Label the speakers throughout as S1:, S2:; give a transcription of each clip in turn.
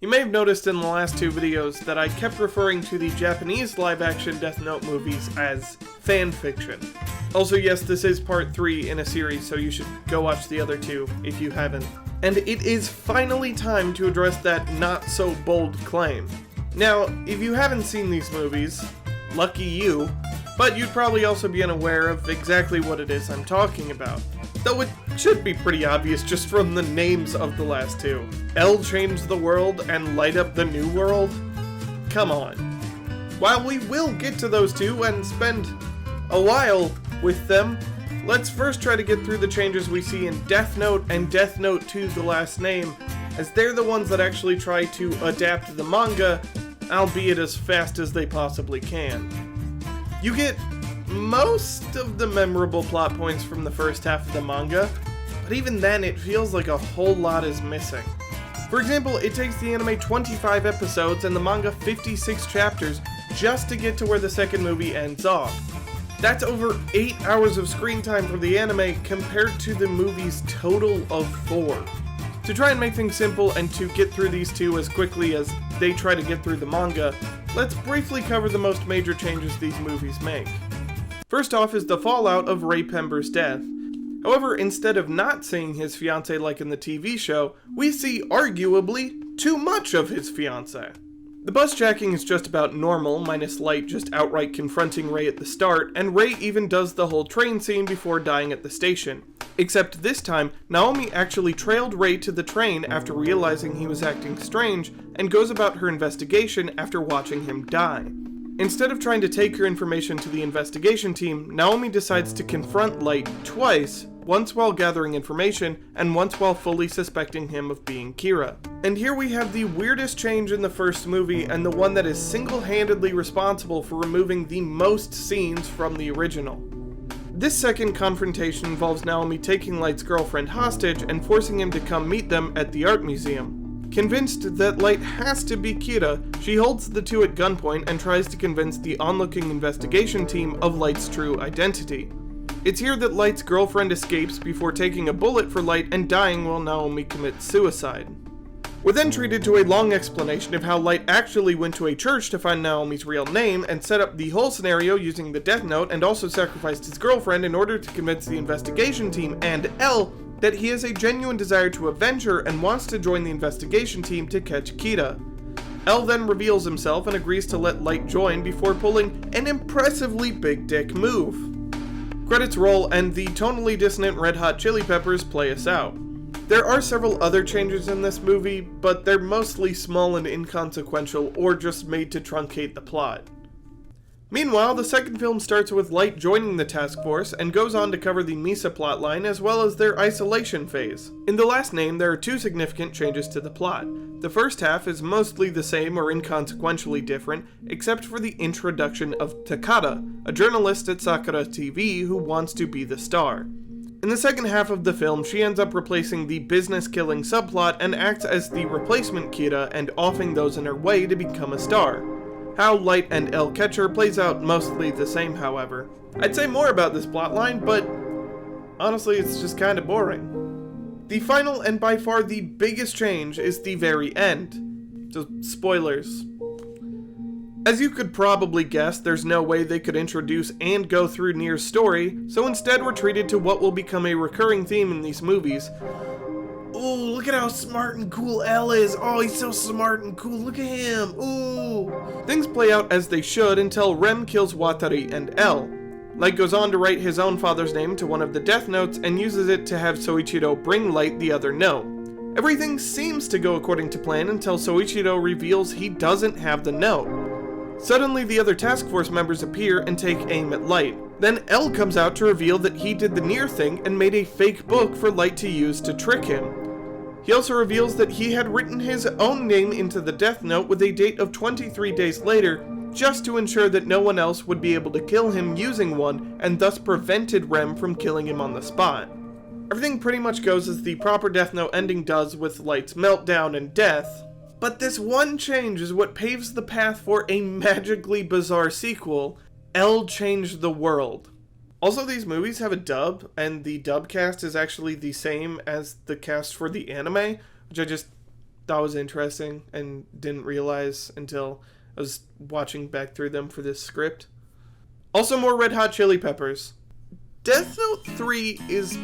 S1: You may have noticed in the last two videos that I kept referring to the Japanese live-action Death Note movies as fan-fiction. Also, yes, this is part 3 in a series, so you should go watch the other two if you haven't. And it is finally time to address that not-so-bold claim. Now, if you haven't seen these movies, lucky you, but you'd probably also be unaware of exactly what it is I'm talking about. Though it should be pretty obvious just from the names of the last two. L change the world and light up the new world? Come on. While we will get to those two and spend a while with them, let's first try to get through the changes we see in Death Note and Death Note 2 The Last Name, as they're the ones that actually try to adapt the manga, albeit as fast as they possibly can. You get most of the memorable plot points from the first half of the manga, but even then it feels like a whole lot is missing. For example, it takes the anime 25 episodes and the manga 56 chapters just to get to where the second movie ends off. That's over 8 hours of screen time for the anime compared to the movie's total of 4. To try and make things simple and to get through these two as quickly as they try to get through the manga, let's briefly cover the most major changes these movies make. First off is the fallout of Ray Pember's death. However, instead of not seeing his fiancée like in the TV show, we see arguably too much of his fiancée. The bus jacking is just about normal, minus Light just outright confronting Ray at the start, and Ray even does the whole train scene before dying at the station. Except this time, Naomi actually trailed Ray to the train after realizing he was acting strange, and goes about her investigation after watching him die. Instead of trying to take her information to the investigation team, Naomi decides to confront Light twice, once while gathering information, and once while fully suspecting him of being Kira. And here we have the weirdest change in the first movie, and the one that is single-handedly responsible for removing the most scenes from the original. This second confrontation involves Naomi taking Light's girlfriend hostage and forcing him to come meet them at the art museum. Convinced that Light has to be Kira, she holds the two at gunpoint and tries to convince the onlooking investigation team of Light's true identity. It's here that Light's girlfriend escapes before taking a bullet for Light and dying while Naomi commits suicide. We're then treated to a long explanation of how Light actually went to a church to find Naomi's real name and set up the whole scenario using the Death Note, and also sacrificed his girlfriend in order to convince the investigation team and L that he has a genuine desire to avenge her and wants to join the investigation team to catch Kira. L then reveals himself and agrees to let Light join before pulling an impressively big dick move. Credits roll and the tonally dissonant Red Hot Chili Peppers play us out. There are several other changes in this movie, but they're mostly small and inconsequential or just made to truncate the plot. Meanwhile, the second film starts with Light joining the task force and goes on to cover the Misa plotline as well as their isolation phase. In The Last Name, there are two significant changes to the plot. The first half is mostly the same or inconsequentially different, except for the introduction of Takada, a journalist at Sakura TV who wants to be the star. In the second half of the film, she ends up replacing the business-killing subplot and acts as the replacement Kira and offing those in her way to become a star. How Light and L catch her plays out mostly the same, however. I'd say more about this plotline, but honestly it's just kinda boring. The final and by far the biggest change is the very end. So, spoilers. As you could probably guess, there's no way they could introduce and go through Nier's story, so instead we're treated to what will become a recurring theme in these movies. Ooh, look at how smart and cool L is. Oh, he's so smart and cool. Look at him. Ooh. Things play out as they should until Rem kills Watari and L. Light goes on to write his own father's name to one of the death notes and uses it to have Soichiro bring Light the other note. Everything seems to go according to plan until Soichiro reveals he doesn't have the note. Suddenly the other task force members appear and take aim at Light. Then L comes out to reveal that he did the Nier thing and made a fake book for Light to use to trick him. He also reveals that he had written his own name into the death note with a date of 23 days later, just to ensure that no one else would be able to kill him using one, and thus prevented Rem from killing him on the spot. Everything pretty much goes as the proper Death Note ending does, with Light's meltdown and death. But this one change is what paves the path for a magically bizarre sequel, L Changed the World. Also, these movies have a dub, and the dub cast is actually the same as the cast for the anime, which I just thought was interesting and didn't realize until I was watching back through them for this script. Also, more Red Hot Chili Peppers. Death Note 3 is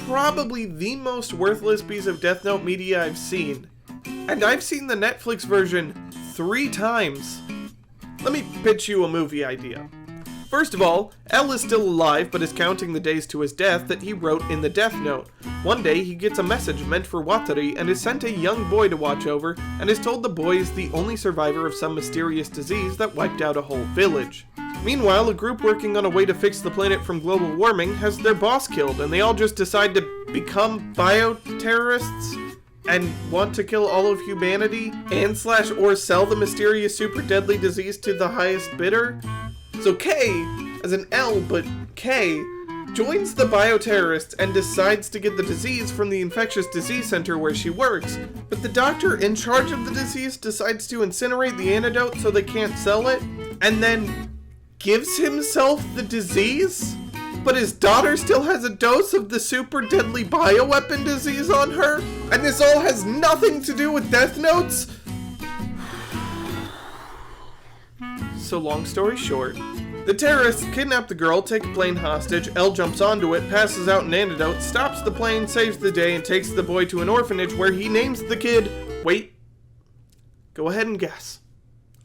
S1: probably the most worthless piece of Death Note media I've seen. And I've seen the Netflix version 3 times. Let me pitch you a movie idea. First of all, L is still alive but is counting the days to his death that he wrote in the Death Note. One day he gets a message meant for Watari and is sent a young boy to watch over and is told the boy is the only survivor of some mysterious disease that wiped out a whole village. Meanwhile, a group working on a way to fix the planet from global warming has their boss killed and they all just decide to become bioterrorists and want to kill all of humanity and / or sell the mysterious super deadly disease to the highest bidder. So K, as an L but K, joins the bioterrorists and decides to get the disease from the infectious disease center where she works. But the doctor in charge of the disease decides to incinerate the antidote so they can't sell it, and then gives himself the disease? But his daughter still has a dose of the super deadly bioweapon disease on her? And this all has nothing to do with Death Notes? So long story short, the terrorists kidnap the girl, take a plane hostage, L jumps onto it, passes out an antidote, stops the plane, saves the day, and takes the boy to an orphanage where he names the kid... Wait. Go ahead and guess.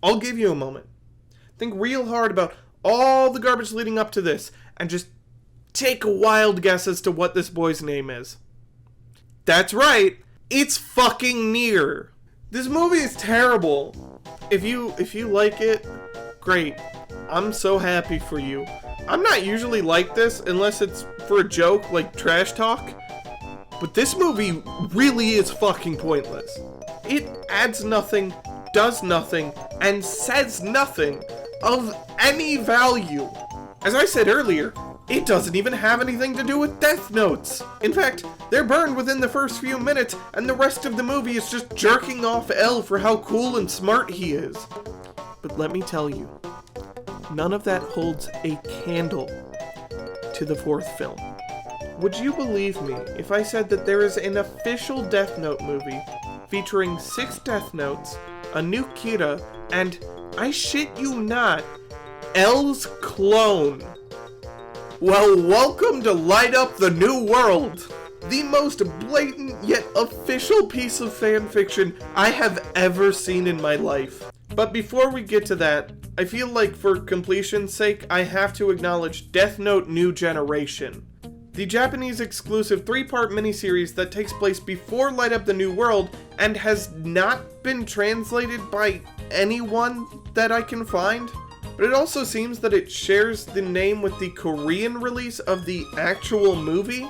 S1: I'll give you a moment. Think real hard about all the garbage leading up to this, and just take a wild guess as to what this boy's name is. That's right, it's fucking Nier. This movie is terrible. If you like it, great. I'm so happy for you. I'm not usually like this unless it's for a joke, like trash talk. But this movie really is fucking pointless. It adds nothing, does nothing, and says nothing of any value. As I said earlier, it doesn't even have anything to do with Death Notes. In fact, they're burned within the first few minutes, and the rest of the movie is just jerking off L for how cool and smart he is. But let me tell you, none of that holds a candle to the 4th film. Would you believe me if I said that there is an official Death Note movie featuring 6 Death Notes, a new Kira, and, I shit you not, L's clone? Well, welcome to Light Up the New World, the most blatant yet official piece of fanfiction I have ever seen in my life. But before we get to that, I feel like for completion's sake, I have to acknowledge Death Note New Generation, the Japanese exclusive 3-part miniseries that takes place before Light Up the New World and has not been translated by anyone that I can find. But it also seems that it shares the name with the Korean release of the actual movie.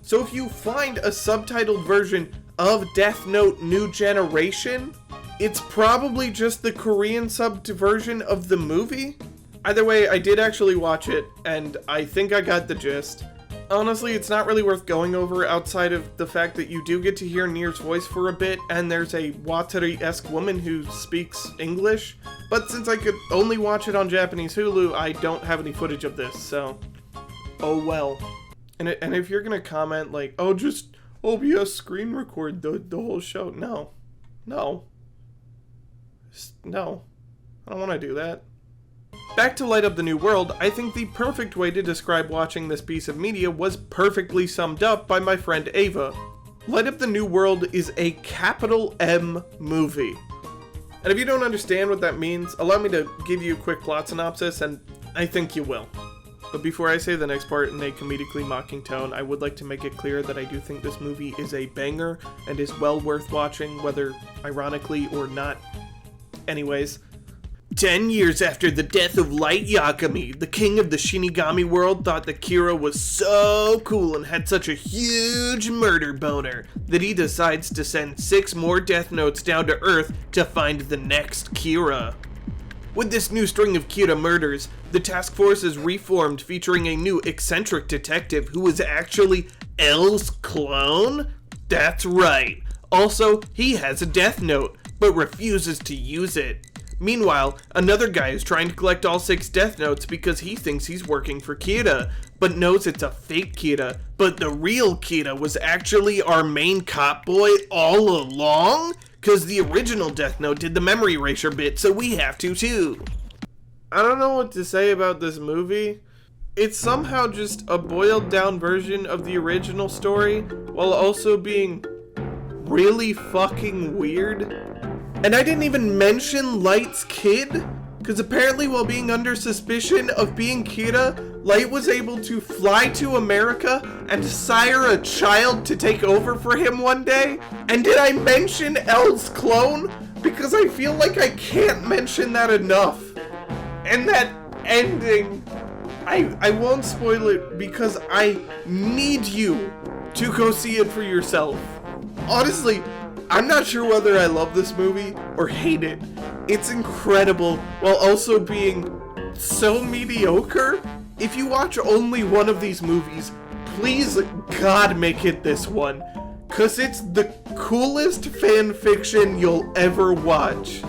S1: So if you find a subtitled version of Death Note New Generation, it's probably just the Korean subbed version of the movie. Either way, I did actually watch it, and I think I got the gist. Honestly, it's not really worth going over outside of the fact that you do get to hear Nier's voice for a bit, and there's a Watari-esque woman who speaks English. But since I could only watch it on Japanese Hulu, I don't have any footage of this, so... oh well. And if you're gonna comment like, oh, just OBS screen record the whole show, no. No. No. I don't want to do that. Back to Light Up the New World, I think the perfect way to describe watching this piece of media was perfectly summed up by my friend Ava. Light Up the New World is a capital M movie. And if you don't understand what that means, allow me to give you a quick plot synopsis, and I think you will. But before I say the next part in a comedically mocking tone, I would like to make it clear that I do think this movie is a banger and is well worth watching, whether ironically or not. Anyways, 10 years after the death of Light Yakami, the king of the Shinigami world thought that Kira was so cool and had such a huge murder boner that he decides to send 6 more Death Notes down to Earth to find the next Kira. With this new string of Kira murders, the task force is reformed, featuring a new eccentric detective who is actually L's clone? That's right. Also, he has a Death Note, but refuses to use it. Meanwhile, another guy is trying to collect all 6 Death Notes because he thinks he's working for Kira, but knows it's a fake Kira, but the real Kira was actually our main cop boy all along? Because the original Death Note did the memory erasure bit, so we have to too. I don't know what to say about this movie. It's somehow just a boiled down version of the original story, while also being really fucking weird. And I didn't even mention Light's kid, because apparently while being under suspicion of being Kira, Light was able to fly to America and sire a child to take over for him one day. And did I mention L's clone? Because I feel like I can't mention that enough. And that ending, I won't spoil it because I need you to go see it for yourself. Honestly, I'm not sure whether I love this movie or hate it. It's incredible while also being so mediocre. If you watch only one of these movies, please God make it this one, 'cause it's the coolest fan fiction you'll ever watch.